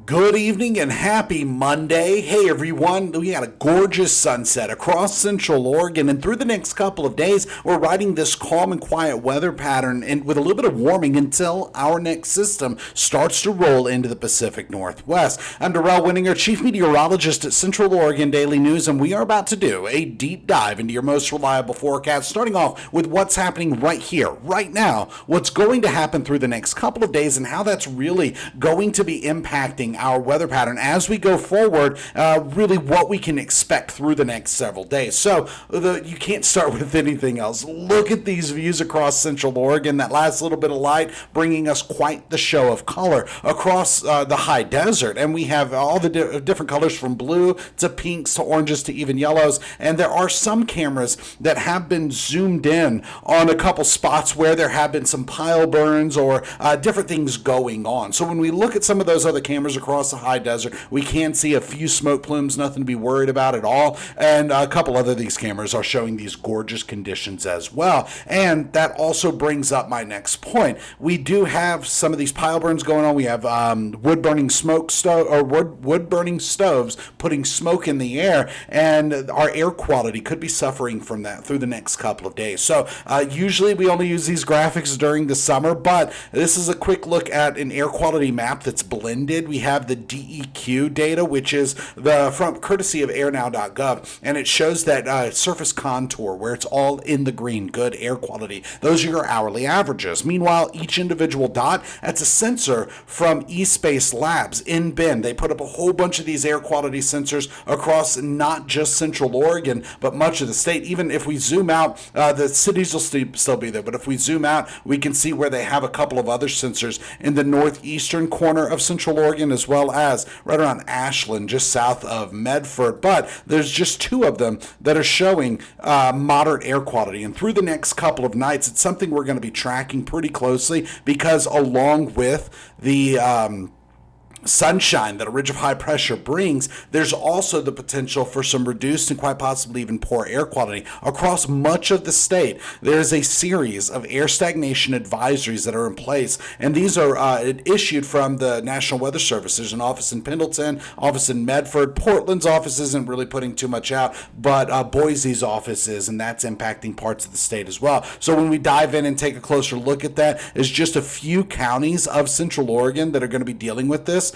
Good evening and happy Monday. Hey everyone, we got a gorgeous sunset across Central Oregon, and through the next couple of days, we're riding this calm and quiet weather pattern and with a little bit of warming until our next system starts to roll into the Pacific Northwest. I'm Darrell Winninger, Chief Meteorologist at Central Oregon Daily News, and we are about to do a deep dive into your most reliable forecast, starting off with what's happening right here, right now, what's going to happen through the next couple of days, and how that's really going to be impacting our weather pattern as we go forward, really what we can expect through the next several days. So you can't start with anything else. Look at these views across Central Oregon, that last little bit of light bringing us quite the show of color across the high desert. And we have all the different colors from blue to pinks to oranges to even yellows. And there are some cameras that have been zoomed in on a couple spots where there have been some pile burns or different things going on. So when we look at some of those other cameras across the high desert, we can see a few smoke plumes, nothing to be worried about at all. And a couple other of these cameras are showing these gorgeous conditions as well. And that also brings up my next point. We do have some of these pile burns going on. We have wood burning stoves putting smoke in the air, and our air quality could be suffering from that through the next couple of days. So usually we only use these graphics during the summer, but this is a quick look at an air quality map that's blended. We have the DEQ data, which is from courtesy of airnow.gov, and it shows that surface contour where it's all in the green, good air quality. Those are your hourly averages. Meanwhile, each individual dot, that's a sensor from eSpace Labs in Bend. They put up a whole bunch of these air quality sensors across not just Central Oregon, but much of the state. Even if we zoom out, the cities will still be there, but if we zoom out, we can see where they have a couple of other sensors in the northeastern corner of Central Oregon, as well as right around Ashland, just south of Medford. But there's just two of them that are showing moderate air quality. And through the next couple of nights, it's something we're going to be tracking pretty closely, because along with the sunshine that a ridge of high pressure brings, there's also the potential for some reduced and quite possibly even poor air quality across much of the state. There's a series of air stagnation advisories that are in place, and these are issued from the National Weather Service. There's an office in Pendleton, office in Medford. Portland's office isn't really putting too much out, but Boise's office is, and that's impacting parts of the state as well. So when we dive in and take a closer look at that, there's just a few counties of Central Oregon that are going to be dealing with this.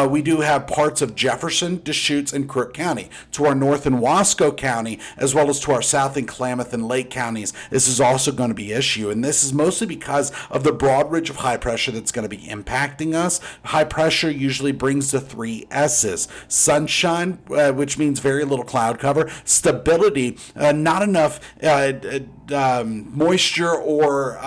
We do have parts of Jefferson, Deschutes, and Crook County. To our north in Wasco County, as well as to our south in Klamath and Lake counties, this is also going to be an issue. And this is mostly because of the broad ridge of high pressure that's going to be impacting us. High pressure usually brings the three S's. Sunshine, which means very little cloud cover. Stability, not enough moisture or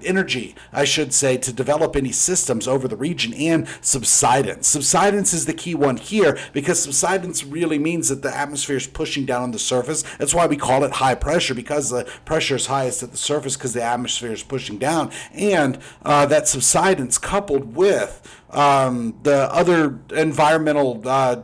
energy, I should say, to develop any systems over the region. And subsidence. Subsidence is the key one here, because subsidence really means that the atmosphere is pushing down on the surface. That's why we call it high pressure, because the pressure is highest at the surface because the atmosphere is pushing down. And that subsidence, coupled with the other environmental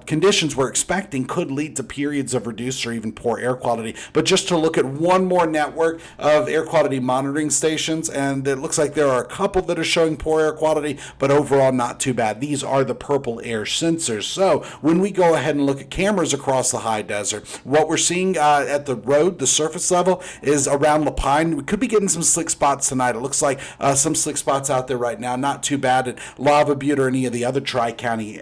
conditions we're expecting, could lead to periods of reduced or even poor air quality. But just to look at one more network of air quality monitoring stations, and it looks like there are a couple that are showing poor air quality, but overall not too bad. These are the purple air sensors. So when we go ahead and look at cameras across the high desert, what we're seeing at the road, the surface level, is around Lapine. We could be getting some slick spots tonight. It looks like some slick spots out there right now. Not too bad at Lava Butte or any of the other Tri-County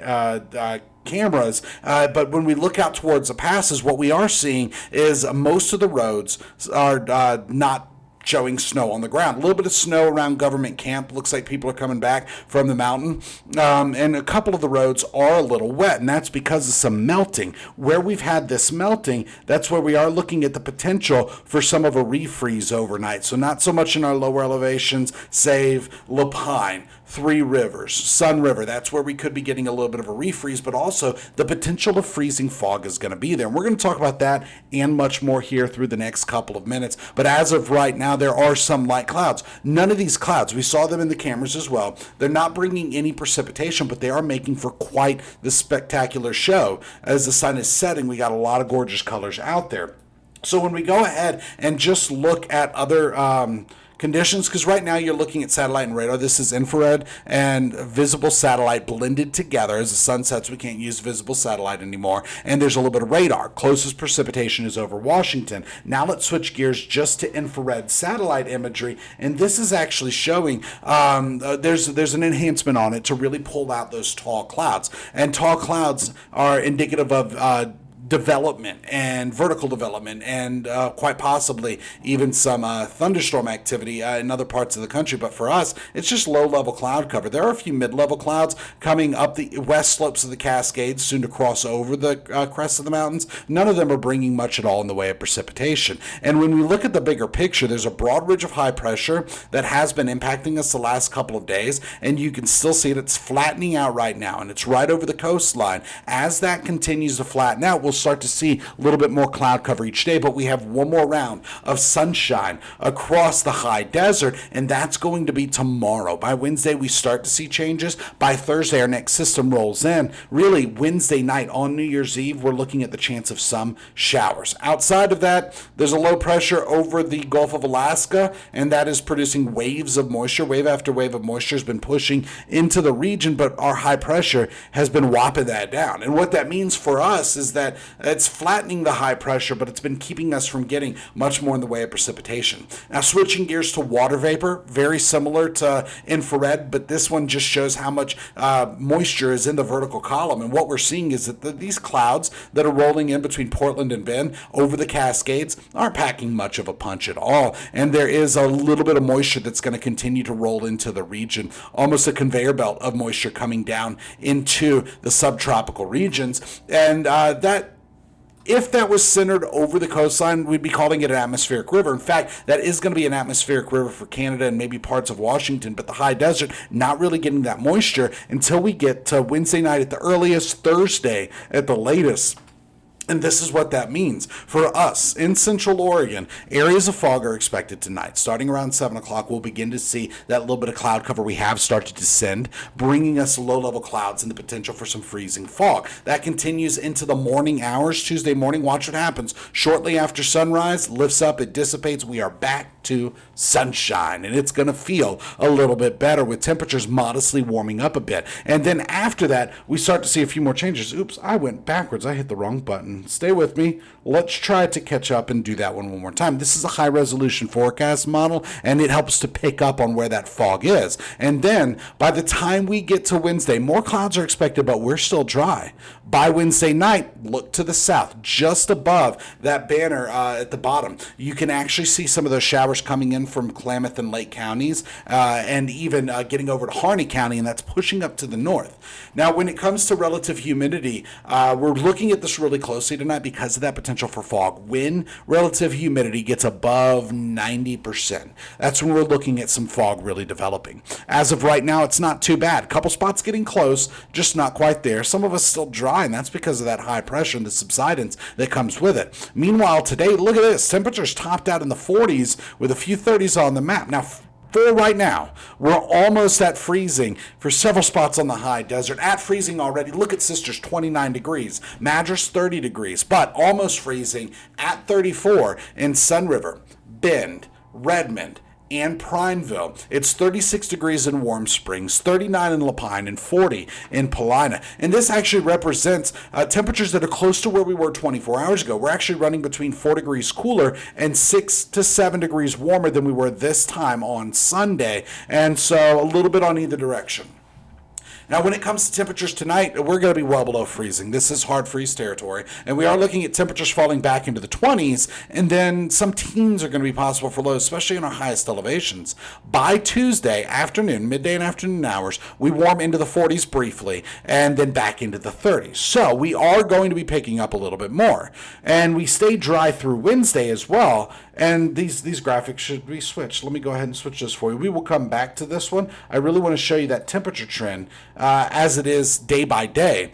cameras, but when we look out towards the passes, what we are seeing is most of the roads are not showing snow on the ground. A little bit of snow around Government Camp. Looks like people are coming back from the mountain. And a couple of the roads are a little wet, and that's because of some melting. Where we've had this melting, that's where we are looking at the potential for some of a refreeze overnight. So not so much in our lower elevations, save Lapine, Three Rivers, Sun River. That's where we could be getting a little bit of a refreeze, but also the potential of freezing fog is going to be there. And we're going to talk about that and much more here through the next couple of minutes. But as of right now, there are some light clouds. None of these clouds, we saw them in the cameras as well, they're not bringing any precipitation, but they are making for quite the spectacular show. As the sun is setting, we got a lot of gorgeous colors out there. So when we go ahead and just look at other conditions, because right now you're looking at satellite and radar. This is infrared and visible satellite blended together. As the sun sets, we can't use visible satellite anymore, and there's a little bit of radar. Closest precipitation is over Washington. Now let's switch gears just to infrared satellite imagery, and this is actually showing there's an enhancement on it to really pull out those tall clouds, and tall clouds are indicative of development and vertical development, and quite possibly even some thunderstorm activity in other parts of the country. But for us, it's just low-level cloud cover. There are a few mid-level clouds coming up the west slopes of the Cascades, soon to cross over the crest of the mountains. None of them are bringing much at all in the way of precipitation. And when we look at the bigger picture, there's a broad ridge of high pressure that has been impacting us the last couple of days, and you can still see it. It's flattening out right now, and it's right over the coastline. As that continues to flatten out, we'll start to see a little bit more cloud cover each day, but we have one more round of sunshine across the high desert, and that's going to be tomorrow. By Wednesday, we start to see changes. By Thursday, our next system rolls in. Really, Wednesday night on New Year's Eve, we're looking at the chance of some showers. Outside of that, there's a low pressure over the Gulf of Alaska, and that is producing waves of moisture. Wave after wave of moisture has been pushing into the region, but our high pressure has been whopping that down. And what that means for us is that it's flattening the high pressure, but it's been keeping us from getting much more in the way of precipitation. Now, switching gears to water vapor, very similar to infrared, but this one just shows how much moisture is in the vertical column. And what we're seeing is that these clouds that are rolling in between Portland and Bend over the Cascades aren't packing much of a punch at all. And there is a little bit of moisture that's going to continue to roll into the region, almost a conveyor belt of moisture coming down into the subtropical regions. And if that was centered over the coastline, we'd be calling it an atmospheric river. In fact, that is going to be an atmospheric river for Canada and maybe parts of Washington, but the high desert not really getting that moisture until we get to Wednesday night at the earliest, Thursday at the latest. And this is what that means. For us in Central Oregon, areas of fog are expected tonight. Starting around 7 o'clock, we'll begin to see that little bit of cloud cover we have start to descend, bringing us low-level clouds and the potential for some freezing fog. That continues into the morning hours. Tuesday morning, watch what happens. Shortly after sunrise, lifts up, it dissipates. We are back to sunshine, and it's going to feel a little bit better with temperatures modestly warming up a bit. And then after that, we start to see a few more changes. Oops, I went backwards. I hit the wrong button. Stay with me. Let's try to catch up and do that one more time. This is a high resolution forecast model, and it helps to pick up on where that fog is. And then by the time we get to Wednesday, more clouds are expected, but we're still dry. By Wednesday night, look to the south, just above that banner at the bottom. You can actually see some of those showers coming in from Klamath and Lake counties, and even getting over to Harney County, and that's pushing up to the north. Now, when it comes to relative humidity, we're looking at this really closely tonight because of that potential for fog. When relative humidity gets above 90%, that's when we're looking at some fog really developing. As of right now, it's not too bad. A couple spots getting close, just not quite there. Some of us still dry, and that's because of that high pressure and the subsidence that comes with it. Meanwhile, today, look at this. Temperatures topped out in the 40s with a few 30s on the map. Now, for right now, we're almost at freezing for several spots on the high desert. At freezing already. Look at Sisters, 29 degrees. Madras, 30 degrees. But almost freezing at 34 in Sun River, Bend, Redmond, and Prineville. It's 36 degrees in Warm Springs, 39 in Lapine, and 40 in Paulina. And this actually represents temperatures that are close to where we were 24 hours ago. We're actually running between 4 degrees cooler and 6 to 7 degrees warmer than we were this time on Sunday. And so a little bit on either direction. Now, when it comes to temperatures tonight, we're going to be well below freezing. This is hard freeze territory, and we are looking at temperatures falling back into the 20s, and then some teens are going to be possible for lows, especially in our highest elevations. By Tuesday afternoon, midday and afternoon hours, we warm into the 40s briefly, and then back into the 30s. So we are going to be picking up a little bit more, and we stay dry through Wednesday as well. And these graphics should be switched. Let me go ahead and switch this for you. We will come back to this one. I really want to show you that temperature trend as it is day by day.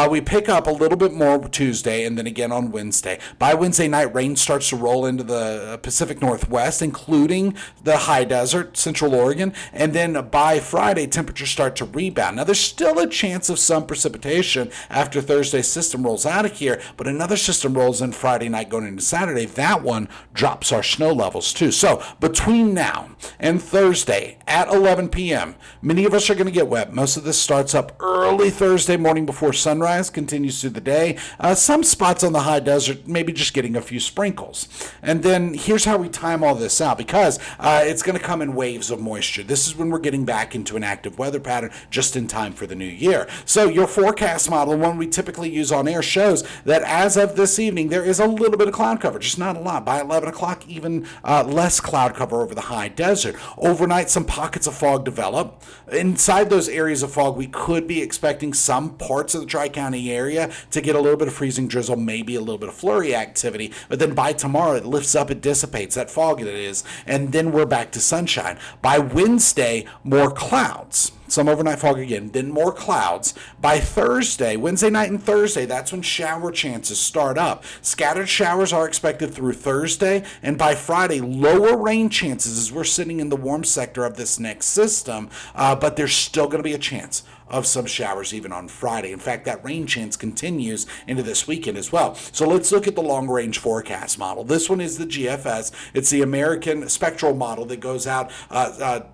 We pick up a little bit more Tuesday and then again on Wednesday. By Wednesday night, rain starts to roll into the Pacific Northwest, including the high desert, Central Oregon. And then by Friday, temperatures start to rebound. Now, there's still a chance of some precipitation after Thursday's system rolls out of here, but another system rolls in Friday night going into Saturday. That one drops our snow levels too. So between now and Thursday at 11 p.m., many of us are going to get wet. Most of this starts up early Thursday morning before sunrise, continues through the day. Some spots on the high desert, maybe just getting a few sprinkles. And then here's how we time all this out, because it's going to come in waves of moisture. This is when we're getting back into an active weather pattern just in time for the new year. So your forecast model, one we typically use on air, shows that as of this evening, there is a little bit of cloud cover, just not a lot. By 11 o'clock, even less cloud cover over the high desert. Overnight, some pockets of fog develop. Inside those areas of fog, we could be expecting some parts of the Tri-County area to get a little bit of freezing drizzle, maybe a little bit of flurry activity. But then by tomorrow, it lifts up, it dissipates, that fog it is, and then we're back to sunshine. By Wednesday, more clouds. Some overnight fog again, then more clouds. By Thursday, Wednesday night and Thursday, that's when shower chances start up. Scattered showers are expected through Thursday, and by Friday, lower rain chances as we're sitting in the warm sector of this next system, but there's still going to be a chance of some showers even on Friday. In fact, that rain chance continues into this weekend as well. So let's look at the long-range forecast model. This one is the GFS. It's the American spectral model that goes out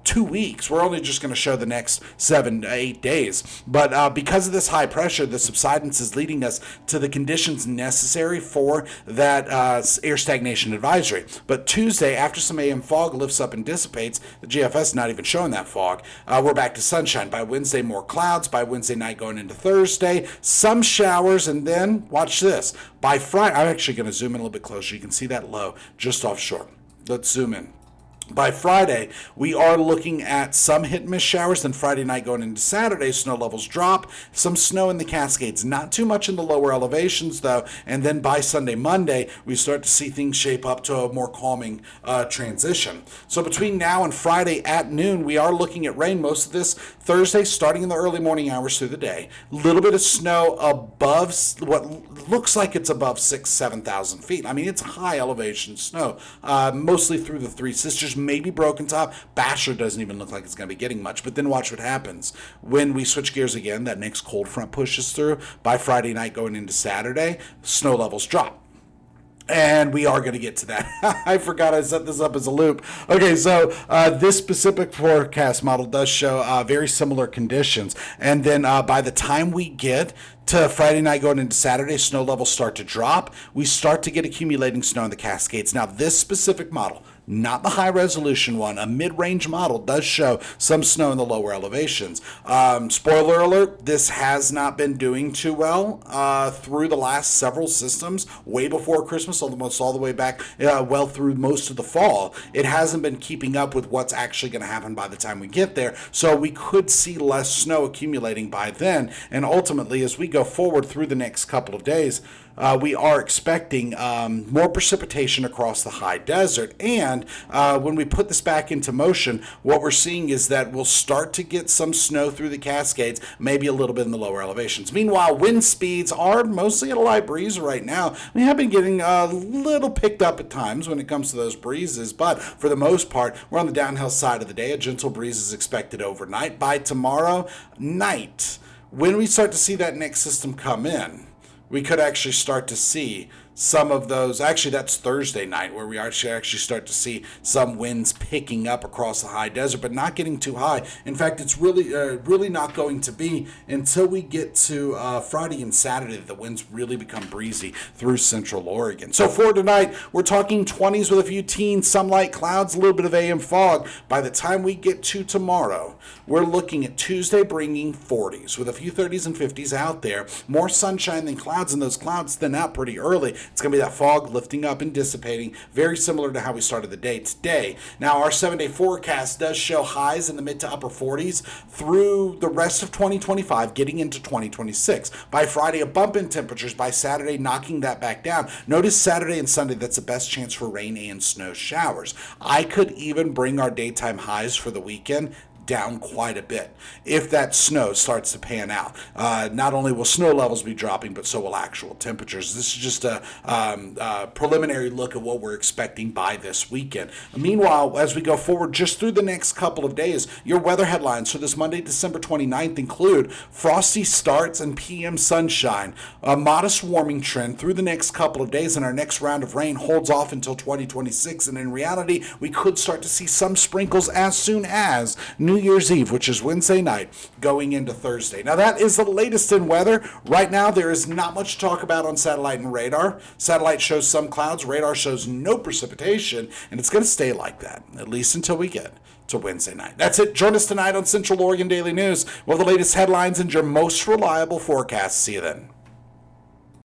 2 weeks. We're only just going to show the next 7 to 8 days. But because of this high pressure, the subsidence is leading us to the conditions necessary for that air stagnation advisory. But Tuesday, after some AM fog lifts up and dissipates, the GFS is not even showing that fog. We're back to sunshine. By Wednesday, more clouds. By Wednesday night going into Thursday, some showers, and then watch this. By Friday, I'm actually going to zoom in a little bit closer. You can see that low just offshore. Let's zoom in. By Friday, we are looking at some hit and miss showers. Then Friday night going into Saturday, snow levels drop. Some snow in the Cascades. Not too much in the lower elevations, though. And then by Sunday, Monday, we start to see things shape up to a more calming transition. So between now and Friday at noon, we are looking at rain. Most of this Thursday, starting in the early morning hours through the day. A little bit of snow above what looks like it's above 7,000 feet. I mean, it's high elevation snow, mostly through the Three Sisters. Maybe Broken Top. Basher doesn't even look like it's going to be getting much, but then watch what happens. When we switch gears again, that next cold front pushes through. By Friday night going into Saturday, snow levels drop. And we are going to get to that. I forgot I set this up as a loop. Okay, so this specific forecast model does show very similar conditions. And then by the time we get to Friday night going into Saturday, snow levels start to drop. We start to get accumulating snow in the Cascades. Now, this specific model, not the high resolution one, a mid-range model, does show some snow in the lower elevations. Spoiler alert, this has not been doing too well through the last several systems, way before Christmas, almost all the way back well through most of the fall. It hasn't been keeping up with what's actually going to happen by the time we get there, so we could see less snow accumulating by then, and ultimately, as we go forward through the next couple of days, we are expecting more precipitation across the high desert. And when we put this back into motion, what we're seeing is that we'll start to get some snow through the Cascades, maybe a little bit in the lower elevations. Meanwhile, wind speeds are mostly at a light breeze right now. We have been getting a little picked up at times when it comes to those breezes, but for the most part, we're on the downhill side of the day. A gentle breeze is expected overnight. By tomorrow night, when we start to see that next system come in, we could actually start to see some of those. Actually, that's Thursday night where we actually start to see some winds picking up across the high desert, but not getting too high. In fact, it's really not going to be until we get to Friday and Saturday that the winds really become breezy through Central Oregon. So for tonight, we're talking 20s with a few teens, some light clouds, a little bit of AM fog. By the time we get to tomorrow, we're looking at Tuesday bringing 40s with a few 30s and 50s out there. More sunshine than clouds, and those clouds thin out pretty early. It's going to be that fog lifting up and dissipating, very similar to how we started the day today. Now, our 7-day forecast does show highs in the mid to upper 40s through the rest of 2025, getting into 2026. By Friday, a bump in temperatures. By Saturday, knocking that back down. Notice Saturday and Sunday, that's the best chance for rain and snow showers. I could even bring our daytime highs for the weekend down quite a bit if that snow starts to pan out. Not only will snow levels be dropping, but so will actual temperatures. This is just a preliminary look at what we're expecting by this weekend. Meanwhile, as we go forward just through the next couple of days, your weather headlines for this Monday, December 29th include frosty starts and PM sunshine, a modest warming trend through the next couple of days, and our next round of rain holds off until 2026. And in reality, we could start to see some sprinkles as soon as New Year's Eve, which is Wednesday night, going into Thursday. Now, that is the latest in weather. Right now, there is not much to talk about on satellite and radar. Satellite shows some clouds, radar shows no precipitation, and it's going to stay like that, at least until we get to Wednesday night. That's it. Join us tonight on Central Oregon Daily News with the latest headlines and your most reliable forecast. See you then.